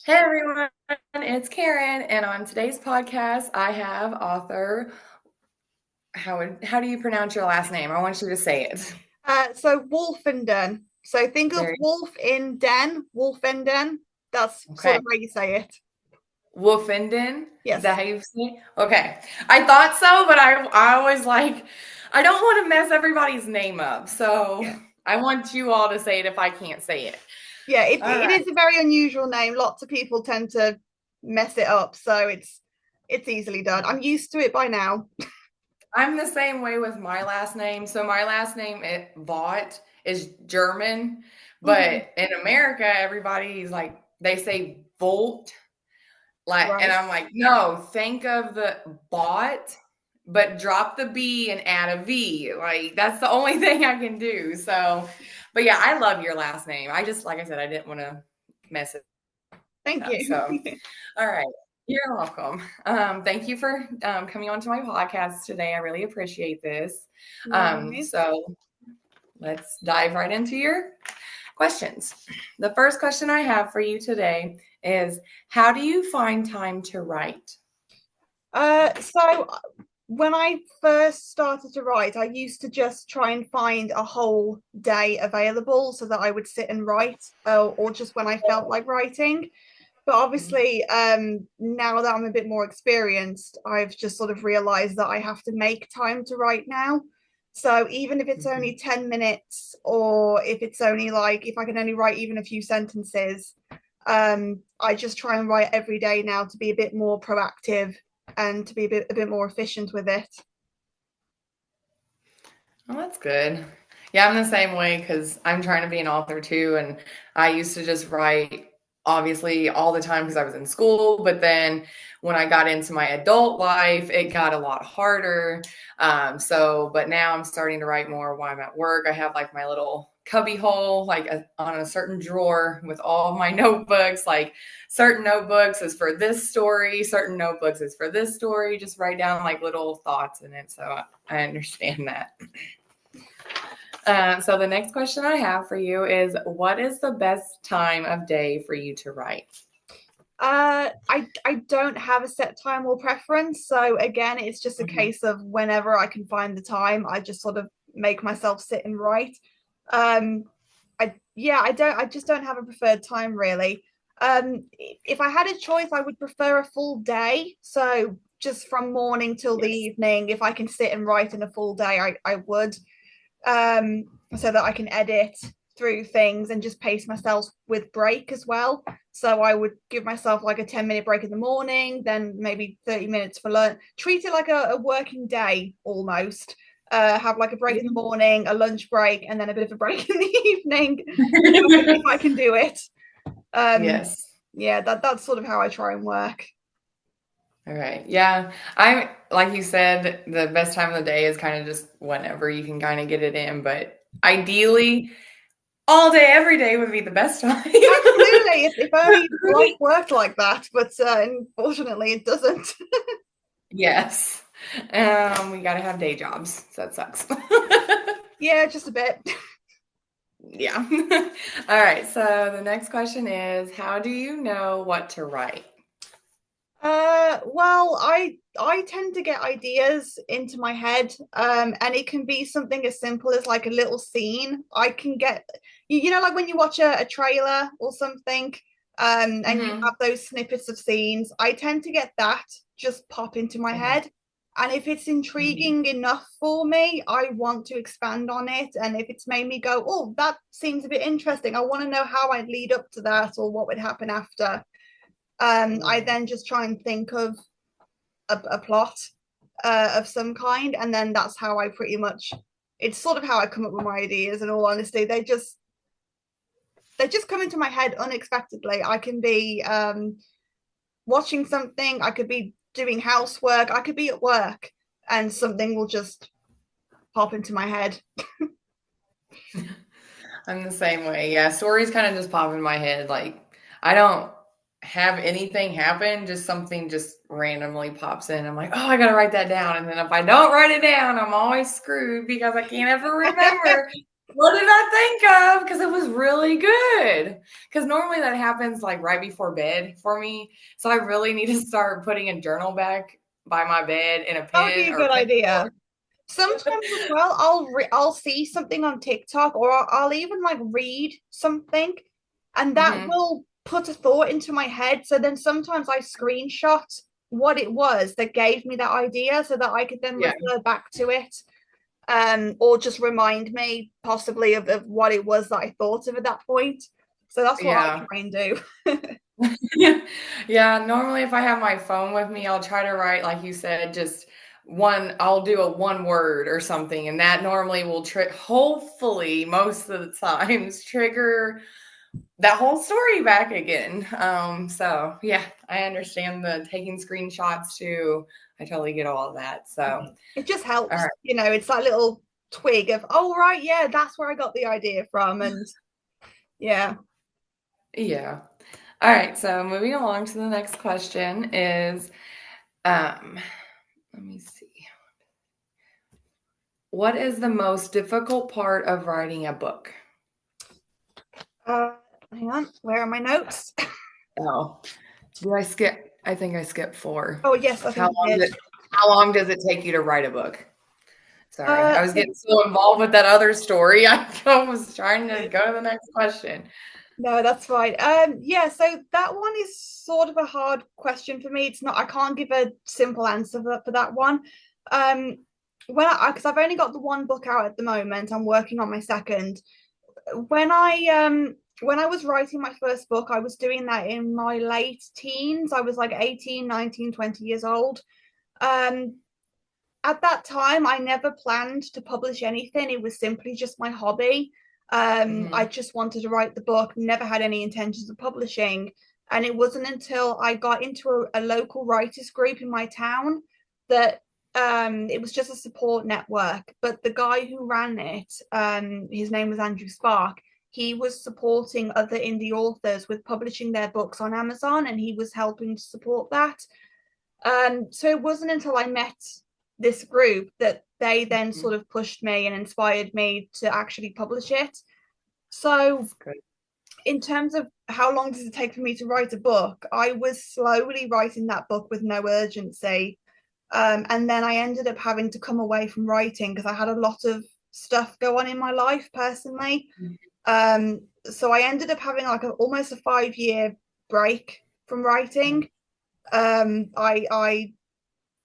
Hey everyone, it's Karen, and on today's podcast, I have author. How do you pronounce your last name? I want you to say it. So Woolfenden. So think of Very wolf in den, Woolfenden. That's sort okay. of how you say it. Woolfenden, is that Yes. how you say it? Okay, I thought so, but I always I don't want to mess everybody's name up, so Yeah. I want you all to say it if I can't say it. Yeah, it, All it right, is a very unusual name. Lots of people tend to mess it up, so it's easily done. I'm used to it by now. I'm the same way with my last name. So my last name, Vaught, is German, Mhm. but in America, everybody's like they say Volt, and Right. I'm like, no, think of the bought, but drop the B and add a V. Like that's the only thing I can do. So, but yeah, I love your last name. I just, like I said, I didn't want to mess it Thank up. you. So, all right. You're welcome. Thank you for coming on to my podcast today. I really appreciate this. No worries. So let's dive right into your questions. The first question I have for you today is, how do you find time to write? So when I first started to write, I used to just try and find a whole day available so that I would sit and write, or just when I felt like writing. But obviously, now that I'm a bit more experienced, I've just sort of realized that I have to make time to write now. So even if it's Mhm. only 10 minutes, or if it's only like, if I can only write even a few sentences, I just try and write every day now to be a bit more proactive and to be a bit more efficient with it. Well, that's good. Yeah, I'm the same way because I'm trying to be an author too. And I used to just write obviously all the time because I was in school. But then when I got into my adult life, it got a lot harder. But now I'm starting to write more while I'm at work. I have like my little cubby hole, on a certain drawer with all of my notebooks. Like certain notebooks is for this story, certain notebooks is for this story. Just write down like little thoughts in it. So I understand that. So the next question I have for you is, what is the best time of day for you to write? I don't have a set time or preference. So again, it's just a Mhm. case of whenever I can find the time, I just sort of make myself sit and write. Um, I just don't have a preferred time really. If I had a choice, I would prefer a full day. So just from morning till the Yes. evening, if I can sit and write in a full day, I would. um, so that I can edit through things and just pace myself with break as well. So I would give myself like a 10-minute break in the morning, then maybe 30 minutes for lunch. Treat it like a working day almost. Have like a break in the morning, a lunch break, and then a bit of a break in the evening if I can do it. Um, Yes. yeah, that's sort of how I try and work. All right. Yeah. I'm like you said, the best time of the day is kind of just whenever you can kind of get it in, but ideally, all day, every day would be the best time. Absolutely. If only life worked like that, but unfortunately it doesn't. Yes. We got to have day jobs. So that sucks. Yeah, just a bit. Yeah. All right. So the next question is, how do you know what to write? Well, I tend to get ideas into my head, and it can be something as simple as like a little scene. I can get, you know, like when you watch a trailer or something, and you have Hmm. those snippets of scenes. I tend to get that just pop into my head, and if it's Mhm. intriguing enough for me, I want to expand on it. And if it's made me go, oh, that seems a bit interesting, I want to know how I'd lead up to that or what would happen after. I Right. then just try and think of a plot of some kind, and then that's how I pretty much. It's sort of how I come up with my ideas. In all honesty, they just come into my head unexpectedly. I can be watching something, I could be doing housework, I could be at work, and something will just pop into my head. I'm the same way. Yeah, stories kind of just pop in my head. Like, I don't have anything happen, just something just randomly pops in. I'm like, oh, I gotta write that down. And then if I don't write it down, I'm always screwed because I can't ever remember. What did I think of? Because it was really good. Because normally that happens like right before bed for me. So I really need to start putting a journal back by my bed and a That would be pen a or good pencil. idea. Sometimes as well, I'll see something on TikTok, or I'll even like read something, and that Hmm. will put a thought into my head. So then sometimes I screenshot what it was that gave me that idea, so that I could then Yeah. refer back to it, or just remind me possibly of what it was that I thought of at that point. So that's what I Yeah. try and do. Yeah. Normally, if I have my phone with me, I'll try to write, like you said, just one, I'll do a one word or something. And that normally will hopefully, most of the times, trigger that whole story back again. So yeah, I understand the taking screenshots too. I totally get all of that. So It just all helps, right. it's that little twig of, oh right, yeah, that's where I got the idea from, and yeah. Yeah. All right. So moving along to the next question is um let me see. What is the most difficult part of writing a book? Uh, Hang on, where are my notes? Oh, did I skip? I think I skipped four. Oh yes, I How think you long did. how long does it take you to write a book? Sorry, I was So getting so involved with that other story. I was trying to go to the next question. no, that's fine. Yeah, so that one is sort of a hard question for me. It's not, I can't give a simple answer for that one. Um, because I've only got the one book out at the moment, I'm working on my second. When I was writing my first book, I was doing that in my late teens. I was like 18, 19, 20 years old. Um, at that time, I never planned to publish anything. It was simply just my hobby. I Mhm. just wanted to write the book, never had any intentions of publishing. And it wasn't until I got into a local writers group in my town that it was just a support network. But the guy who ran it, his name was Andrew Spark. He was supporting other indie authors with publishing their books on Amazon, and he was helping to support that. So it wasn't until I met this group that they then Mhm. sort of pushed me and inspired me to actually publish it. So, That's good. in terms of how long does it take for me to write a book, I was slowly writing that book with no urgency. And then I ended up having to come away from writing because I had a lot of stuff go on in my life personally. So I ended up having like almost a 5 year break from Mhm. writing. I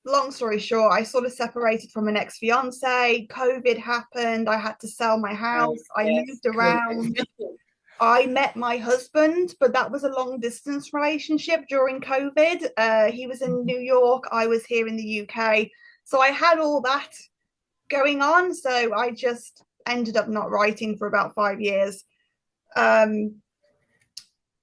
long story short, I sort of separated from an ex fiance. COVID happened. I had to sell my Oh, house. I yes, moved around. COVID. I met my husband, but that was a long distance relationship during COVID. He was in New York. I was here in the UK. So I had all that going on. So I just ended up not writing for about 5 years. Um,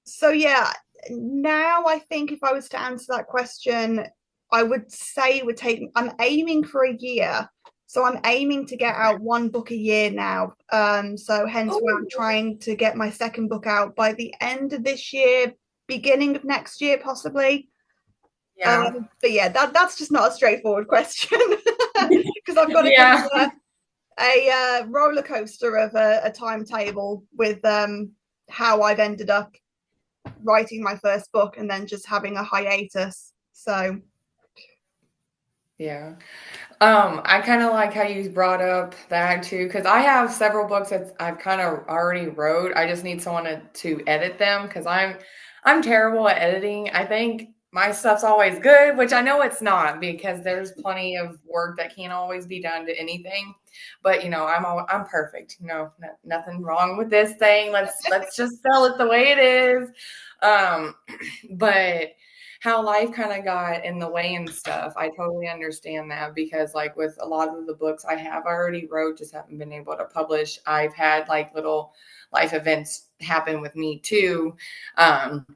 so yeah, now I think if I was to answer that question, I would say it would take, I'm aiming for a year. So I'm aiming to get out one book a year now. So hence why I'm Oh, trying to get my second book out by the end of this year, beginning of next year, possibly. yeah. But yeah, that's just not a straightforward question because I've got to go Yeah. on a roller coaster of a timetable with how I've ended up writing my first book and then just having a hiatus. So Yeah. I kind of like how you brought up that too, because I have several books that I've kind of already wrote. I just need someone to edit them because I'm terrible at editing. I think my stuff's always good, which I know it's not because there's plenty of work that can't always be done to anything. But I'm perfect. Nothing wrong with this thing. Let's just sell it the way it is. Um, but how life kind of got in the way and stuff. I totally understand that because like with a lot of the books I have already wrote, just haven't been able to publish. I've had like little life events happen with me too. Um,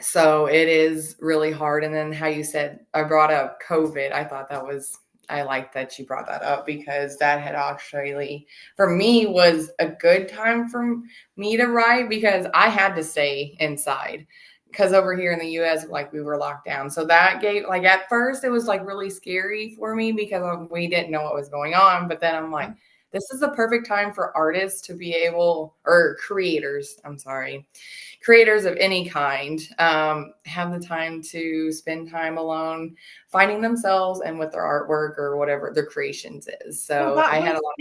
so it is really hard. And then how you said I brought up COVID, I like that you brought that up because that had actually, for me, was a good time for me to write because I had to stay inside. Because over here in the US, like we were locked down. So that gave, like, at first, it was like really scary for me because we didn't know what was going on. But then I'm like, this is the perfect time for artists to be able, or creators, I'm sorry, creators of any kind, have the time to spend time alone, finding themselves and with their artwork or whatever their creations is. Well, So I had a lot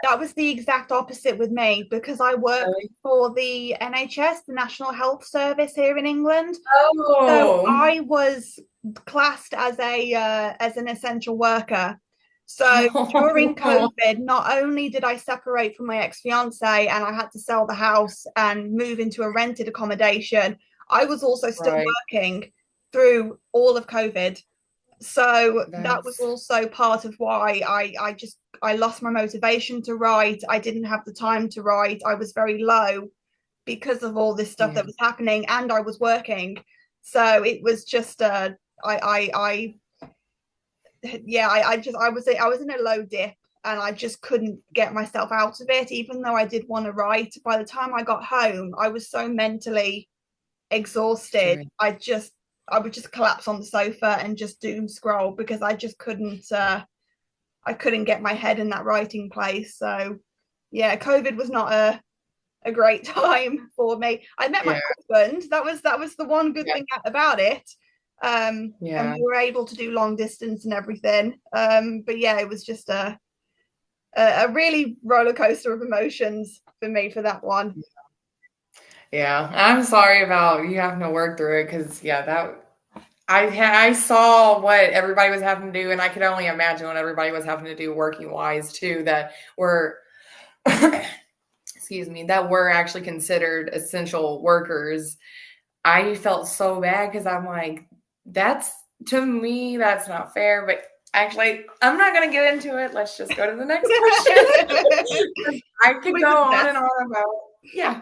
that was the exact opposite with me because I of worked really, for the NHS, the National Health Service here in England. So oh, I was classed as an essential worker. So during COVID, not only did I separate from my ex-fiance and I had to sell the house and move into a rented accommodation, I was also still right. working through all of COVID. So that was That's also part of why I lost my motivation to write. I didn't have the time to write. I was very low because of all this stuff yeah, that was happening, and I was working. So it was just I yeah, I was in a low dip and I just couldn't get myself out of it, even though I did want to write. By the time I got home, I was so mentally exhausted. true. I would just collapse on the sofa and just doom scroll because I couldn't get my head in that writing place. So yeah, COVID was not a great time for me. I met my Yeah, husband. That was the one good yeah, thing about it. And yeah, we were able to do long distance and everything. But yeah, it was just a really roller coaster of emotions for me for that one. yeah. I'm sorry about you having to work through it because yeah, that I saw what everybody was having to do, and I could only imagine what everybody was having to do working wise too. That were, excuse me, that were actually considered essential workers. I felt so bad because I'm like, that's to me, that's not fair. But actually, I'm not going to get into it. Let's just go to the next question. I could Always go the on and best. on about, yeah.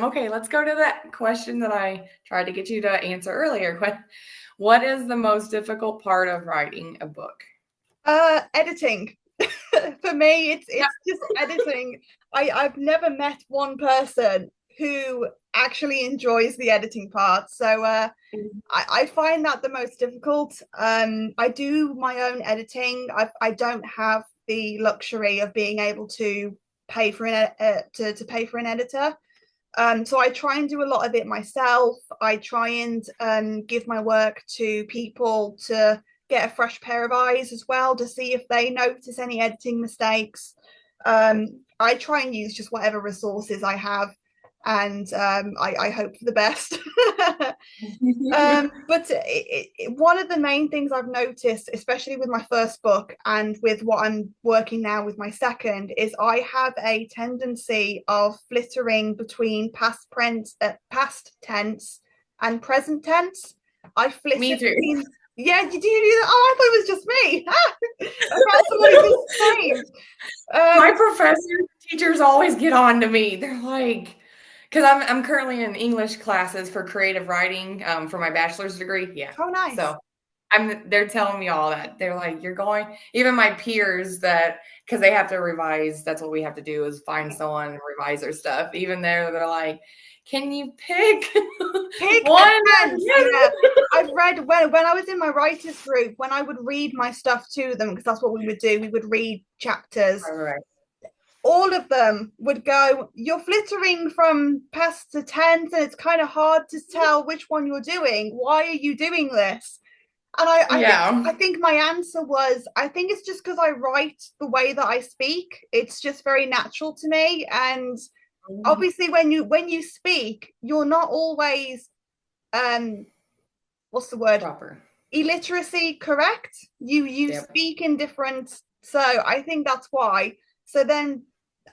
Okay, let's go to that question that I tried to get you to answer earlier. What is the most difficult part of writing a book? Editing. For me, Yeah. it's just editing. I've never met one person who actually enjoys the editing part. So I find that the most difficult. I do my own editing. I don't have the luxury of being able to pay for to pay for an editor. So I try and do a lot of it myself. I try and give my work to people to get a fresh pair of eyes as well to see if they notice any editing mistakes. I try and use just whatever resources I have, and I hope for the best. But one of the main things I've noticed, especially with my first book and with what I'm working now with my second, is I have a tendency of flittering between past tense and present tense. I flitter Me too. between. Yeah, did you do that? Oh, I thought it was just me. I found someone who does the same. My Um, professors, teachers always get on to me. They're like, because I'm currently in English classes for creative writing for my bachelor's degree. Yeah, oh, nice. so they're telling me all that. They're like, you're going. Even my peers that because they have to revise. That's what we have to do is find someone and revise their stuff. Even there, they're like, can you pick Pick a one? tense. Yeah. I've read when I was in my writers group, when I would read my stuff to them, because that's what we would do, we would read chapters. Right, right, All of them would go, you're flittering from past to tense, and it's kind of hard to tell which one you're doing. Why are you doing this? And I yeah. think my answer was, I think it's just because I write the way that I speak. It's just very natural to me. And obviously when you speak, you're not always um what's the word, Proper. illiteracy correct. You Yep. speak in different, so I think that's why. So then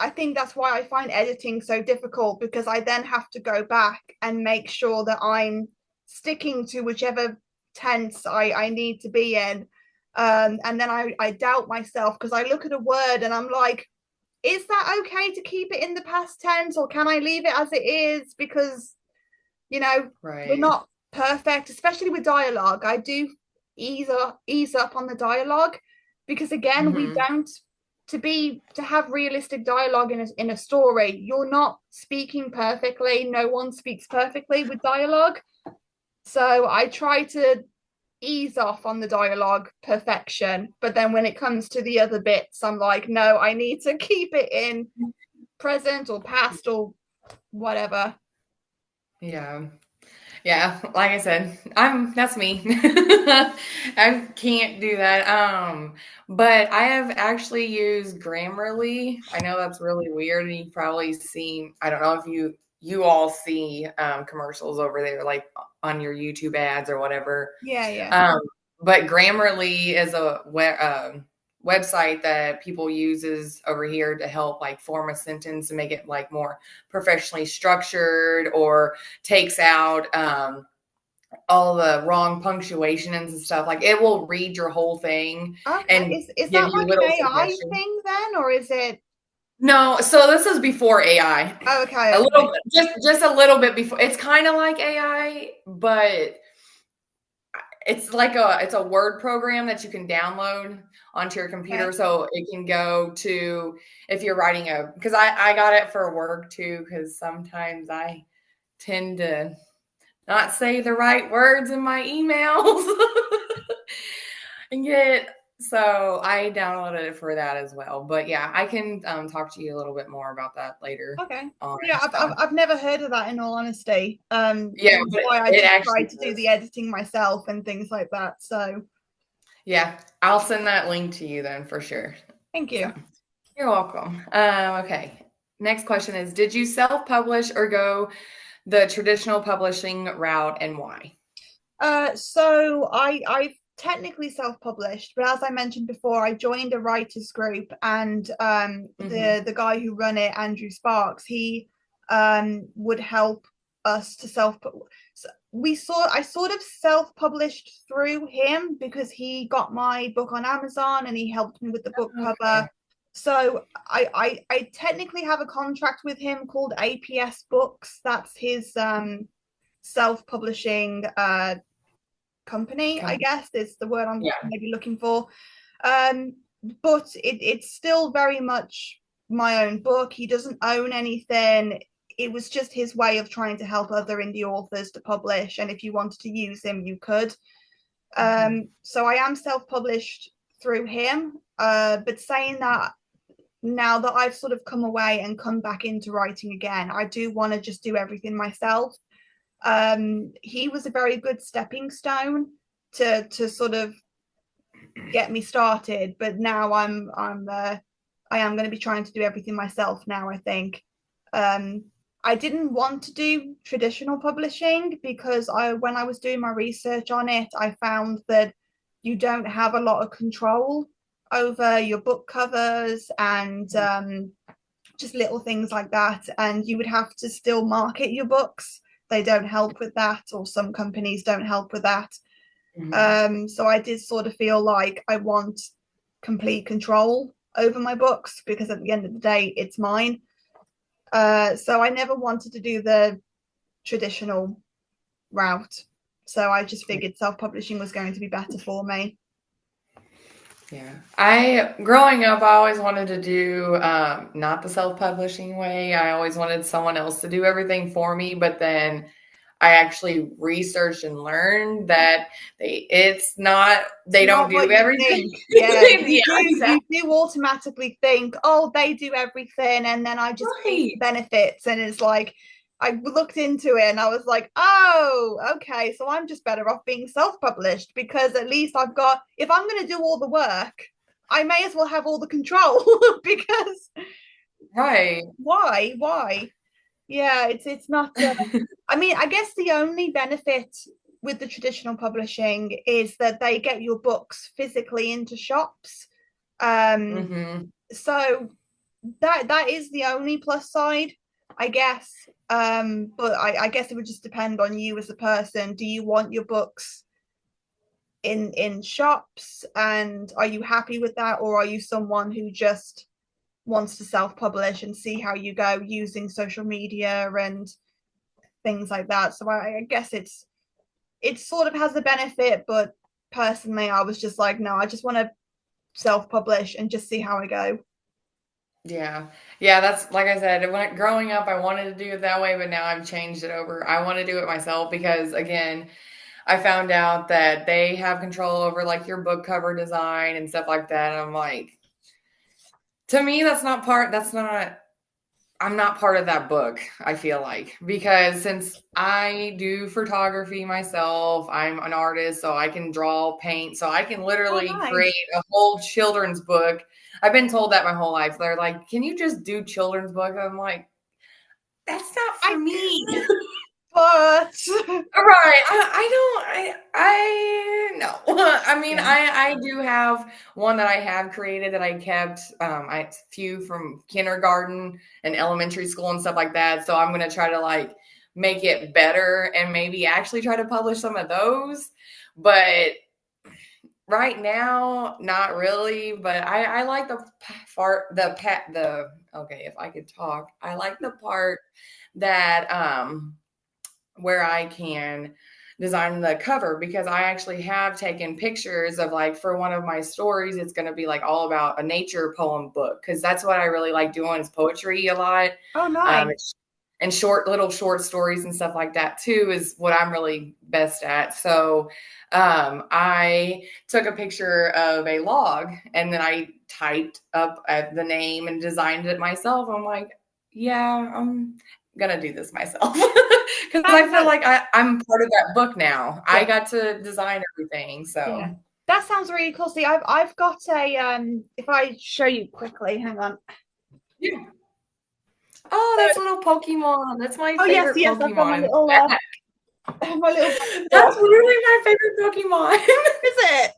I think that's why I find editing so difficult, because I then have to go back and make sure that I'm sticking to whichever tense I need to be in. And then I doubt myself because I look at a word and I'm like, is that okay to keep it in the past tense, or can I leave it as it is? Because you know, we're Right. not perfect, especially with dialogue. I do ease up on the dialogue because again, we Hmm. don't to have realistic dialogue in a story, you're not speaking perfectly. No one speaks perfectly with dialogue. So I try to ease off on the dialogue perfection, but then when it comes to the other bits, I'm like, no, I need to keep it in present or past or whatever. Yeah. Yeah, like I said, that's me. I can't do that. But I have actually used Grammarly. I know that's really weird, and you've probably seen, I don't know if you all see commercials over there, like on your YouTube ads or whatever. Yeah, yeah. Um, but Grammarly is a website that people uses over here to help like form a sentence and make it like more professionally structured, or takes out all the wrong punctuation and stuff. Like it will read your whole thing Okay. and Is give that you like an little AI suggestions. thing then, or is it? No, so this is before AI. Oh, okay, A little okay. bit, just a little bit before. It's kind of like AI, but it's a word program that you can download onto your computer, Okay. so it can go to, if you're writing a, because I got it for work too, because sometimes I tend to not say the right words in my emails. And get, so I downloaded it for that as well. But yeah, I can talk to you a little bit more about that later Okay. on Yeah, and I've stuff. I've never heard of that in all honesty. Yeah, That's but why I it just actually tried to do the does. editing myself and things like that. So Yeah, I'll send that link to you then for sure. thank So you. you're welcome. Okay. Next question is, did you self-publish or go the traditional publishing route, and why? So I've technically self-published, but as I mentioned before, I joined a writers group, and Hmm. the guy who run it, Andrew Sparks, he would help us to self. So I sort of self-published through him because he got my book on Amazon and he helped me with the book Okay. cover. So I technically have a contract with him called APS Books. That's his self-publishing company, I Come. guess is the word I'm Yeah. maybe looking for. Um, but it's still very much my own book. He doesn't own anything. It was just his way of trying to help other indie authors to publish. And if you wanted to use him, you could. Hmm. So I am self-published through him. But saying that, now that I've sort of come away and come back into writing again, I do want to just do everything myself. He was a very good stepping stone to sort of get me started, but now I am going to be trying to do everything myself now. I think um, I didn't want to do traditional publishing because I when I was doing my research on it, I found that you don't have a lot of control over your book covers and just little things like that. And you would have to still market your books. They don't help with that, or some companies don't help with that. Hmm. So I did sort of feel like I want complete control over my books because at the end of the day, it's mine. So I never wanted to do the traditional route. So I just figured self publishing was going to be better for me. Yeah. Growing up, I always wanted to do not the self-publishing way. I always wanted someone else to do everything for me, but then I actually researched and learned that it's not, they don't Not do what you everything. think. Yeah, Yeah, you exactly. do automatically think, oh, they do everything, and then I just pay for the Right. benefits. And it's like I looked into it and I was like, oh, okay, so I'm just better off being self-published because at least I've got if I'm gonna do all the work, I may as well have all the control because Right. why? Yeah, it's not I mean, I guess the only benefit with the traditional publishing is that they get your books physically into shops. Um, Hmm. so that is the only plus side, I guess. But I guess it would just depend on you as a person. Do you want your books in shops, and are you happy with that, or are you someone who just wants to self-publish and see how you go using social media and things like that? So I guess it sort of has a benefit, but personally, I was just like, no, I just want to self-publish and just see how I go. Yeah. Yeah, that's like I said, growing up, I wanted to do it that way, but now I've changed it over. I want to do it myself because again, I found out that they have control over like your book cover design and stuff like that. And I'm like, to me, that's not I'm not part of that book, I feel like, because since I do photography myself, I'm an artist, so I can draw, paint, so I can Oh, literally create nice. a whole children's book. I've been told that my whole life. They're like, "Can you just do children's book?" I'm like, "That's not I for me." could, but Right. I no. I mean, yeah. I do have one that I have created that I kept, I few from kindergarten and elementary school and stuff like that. So I'm gonna try to like make it better and maybe actually try to publish some of those. But right now, not really. But I like the part the okay, if I could talk, I like the part that where I can design the cover because I actually have taken pictures of like for one of my stories, it's going to be like all about a nature poem book because that's what I really like doing is poetry a lot. Oh, Um, nice. and short stories and stuff like that too is what I'm really best at. So I took a picture of a log and then I typed up the name and designed it myself. I'm like, yeah, I'm gonna do this myself because I feel That like I'm part of that book now. I yeah, got to design everything. yeah. So That sounds really cool. See, I've got a if I show you quickly, hang on. yeah. Oh, that's little Pokemon. That's my Oh yes, favorite yes, I've got Pokemon in the back. my little That's board. really my favorite Pokemon. Is it?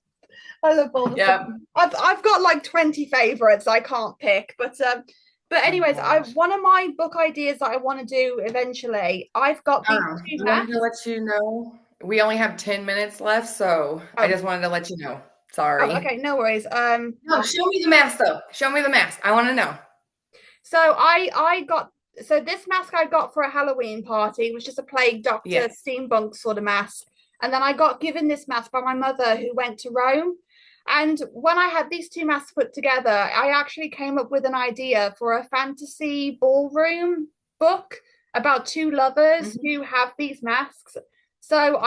I love all the Yeah. fun. I've got like 20 favorites I can't pick, but Oh anyways, I gosh. one of my book ideas that I want to do eventually. I've got these two I wanted to maps. let you know we only have 10 minutes left, so I Oh, just wanted to let you know. oh, Sorry. okay, no worries. No, show me the mask though. Show me the mask. I want to know. So I got so this mask I got for a Halloween party was just a plague doctor Yes. steampunk sort of mask. And then I got given this mask by my mother who went to Rome. And when I had these two masks put together, I actually came up with an idea for a fantasy ballroom book about two lovers Mhm. who have these masks. So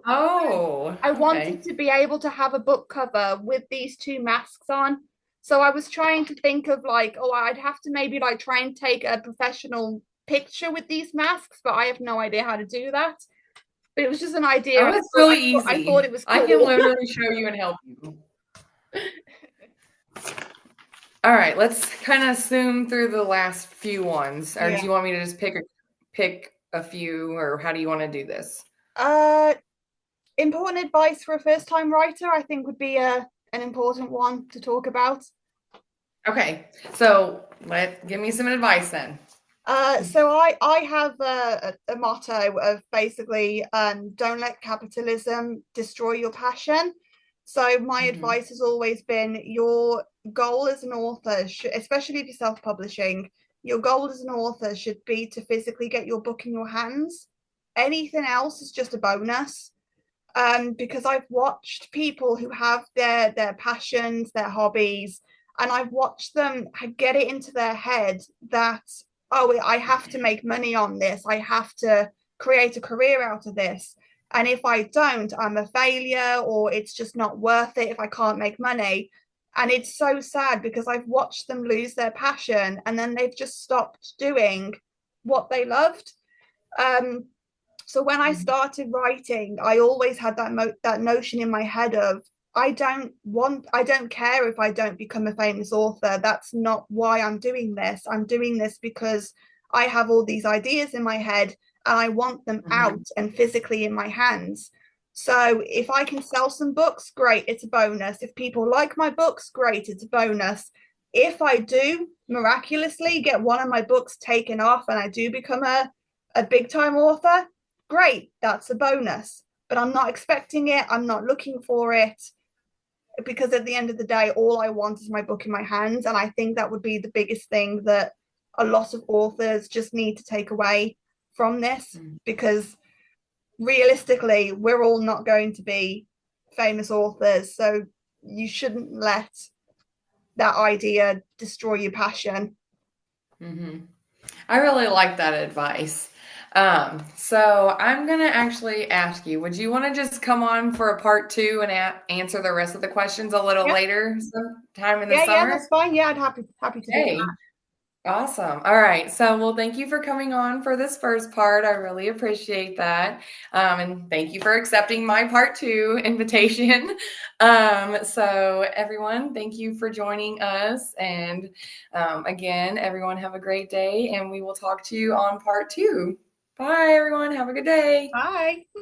Oh, I wanted okay. to be able to have a book cover with these two masks on. So I was trying to think of like, oh, I'd have to maybe like try and take a professional picture with these masks, but I have no idea how to do that. But it was just an idea. Oh, it's really I easy. thought it was I can cool. literally show you and help you. All right, let's kind of zoom through the last few ones. Or do Yeah. you want me to just pick a few, or how do you want to do this? Uh, Important advice for a first time writer, I think would be an important one to talk about. Okay, so let give me some advice then. So I have a motto of basically don't let capitalism destroy your passion. So my Hmm. advice has always been your goal as an author, especially if you're self-publishing, your goal as an author should be to physically get your book in your hands. Anything else is just a bonus. Because I've watched people who have their passions, their hobbies, and I've watched them get it into their head that oh, I have to make money on this. I have to create a career out of this. And if I don't, I'm a failure or it's just not worth it if I can't make money. And it's so sad because I've watched them lose their passion and then they've just stopped doing what they loved. Um, so when I started writing, I always had that notion in my head of I don't care if I don't become a famous author. That's not why I'm doing this. I'm doing this because I have all these ideas in my head and I want them Hmm. out and physically in my hands. So if I can sell some books, great, it's a bonus. If people like my books, great, it's a bonus. If I do miraculously get one of my books taken off and I do become a big time author, great, that's a bonus. But I'm not expecting it. I'm not looking for it because at the end of the day, all I want is my book in my hands. And I think that would be the biggest thing that a lot of authors just need to take away from this because realistically, we're all not going to be famous authors. So you shouldn't let that idea destroy your passion. Hmm. I really like that advice. So I'm gonna actually ask you, would you want to just come on for a part two and answer the rest of the questions a little Yeah, later, sometime in the yeah, that's summer? fine. Yeah, I'd happy to do Okay. Awesome. All right. So, well, thank you for coming on for this first part. I really appreciate that. And thank you for accepting my part two invitation. So, everyone, thank you for joining us. And again, everyone, have a great day. And we will talk to you on part two. Bye, everyone. Have a good day. that. Bye.